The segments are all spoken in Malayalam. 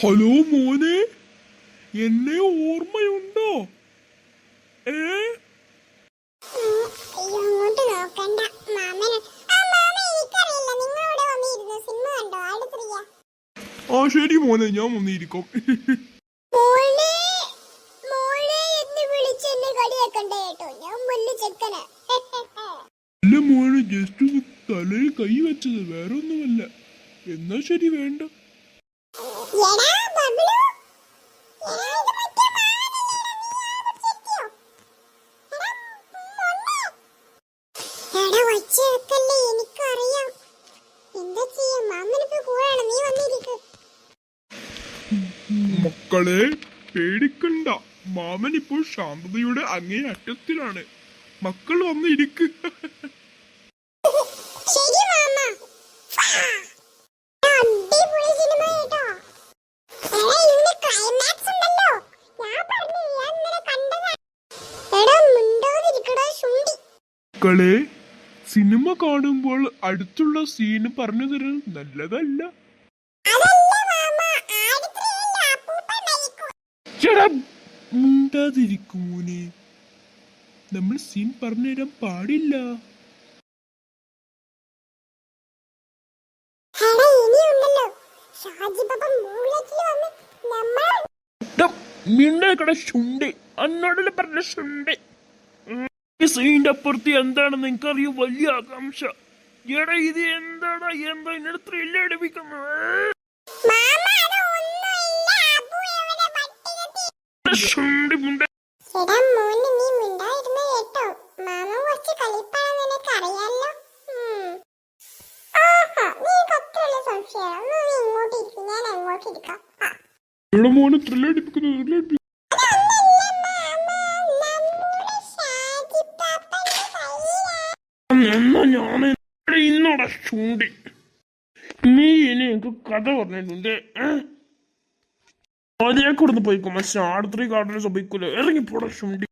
ഹലോ മോനെ, എന്നെ ഓർമ്മയുണ്ടോ? ആ ശരി മോനെ, ഞാൻ വന്നിരിക്കും. അല്ല മോനെ, ജസ്റ്റ് തലയിൽ കൈ വെച്ചത്, വേറെ ഒന്നുമല്ല. എന്നാ ശരി, വേണ്ട. മക്കളെ പേടിക്കണ്ട, മാമൻ ഇപ്പോൾ ശാന്തതയുടെ അങ്ങേ അറ്റത്തിലാണ്. മക്കൾ വന്നിരിക്ക്. മക്കളെ, സിനിമ കാണുമ്പോൾ അടുത്തുള്ള സീന് പറഞ്ഞു തരാൻ നല്ലതല്ല. മിണ്ടാതിരിക്കുമോനെ, നമ്മൾ സീൻ പറഞ്ഞുതരാൻ പാടില്ല. മിണ്ടക്കട ശുണ്ടി, അന്നോടല്ല പറഞ്ഞ ശുണ്ടി. ഈ സീൻ്റെ അപ്പുറത്ത് എന്താണെന്ന് എനിക്കറിയൂ, വലിയ ആകാംക്ഷ. എടാ ഇത് എന്താടാ, എന്താ എന്നോട് ത്രില്ല് അടിപ്പിക്കുന്നത്? ശുണ്ടി മുണ്ട. മോനെ ത്രില്ലടിപ്പിക്കുന്നു. ഇന്നോടെ ചൂണ്ടി, നീ ഇനി എനിക്ക് കഥ പറഞ്ഞിട്ടുണ്ട്. അതിനെ കൊടുന്ന് പോയിക്കോ, പക്ഷെ ആടത്രീ കാട്ടിന് സഭയിക്കൂല. ഇറങ്ങിപ്പോടാ ചൂണ്ടി.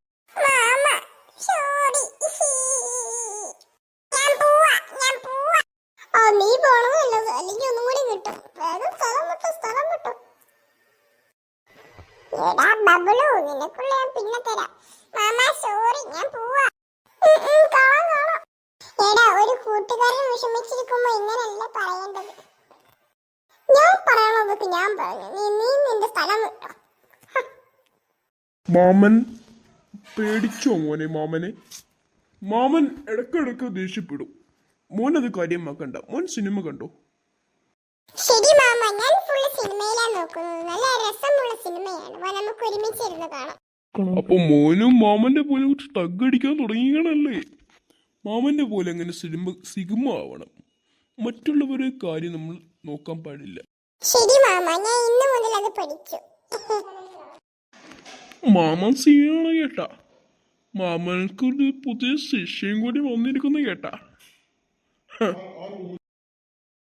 ഒരു കൂട്ടുകാരൻ വിഷമിച്ചിരിക്കുമ്പോ ഇങ്ങനല്ല പറയേണ്ടത്. ഞാൻ പറയണതൊക്കെ ഞാൻ പറഞ്ഞു, നീ നിന്റെ സ്ഥലം വിട്ടോ. മാമൻ പേടിച്ചോ മോനെ? മാമൻ ഇടക്കിടക്ക് ദേഷ്യപ്പെടും. മോനത് കാര്യമാക്കണ്ട. മോൻ സിനിമ കണ്ടോ? ശരി മാമ, ഞാൻ ഫുൾ സിനിമയിലാണ് നോക്കുന്നത്. നല്ല രസമുള്ള സിനിമയാണ്, നമുക്ക് ഒരുമിച്ചിരുന്ന് കാണാം. അപ്പൊ മോനും മാമന്റെ പോലെ ടഗ് അടിക്കാൻ തുടങ്ങിയണല്ലേ? മാമന്റെ പോലെ അങ്ങനെ സിനിമ ആവണം. മറ്റുള്ളവരെ കാര്യം നമ്മൾ നോക്കാൻ പാടില്ല. ശരി മാമ, ഞാൻ ഇന്ന് മുതൽ അത് പഠിച്ചു. മാമൻ സീനാണ് കേട്ടാ. മാമനക്കൊരു പുതിയ ശിഷ്യയും കൂടി വന്നിരിക്കുന്നു കേട്ടാ.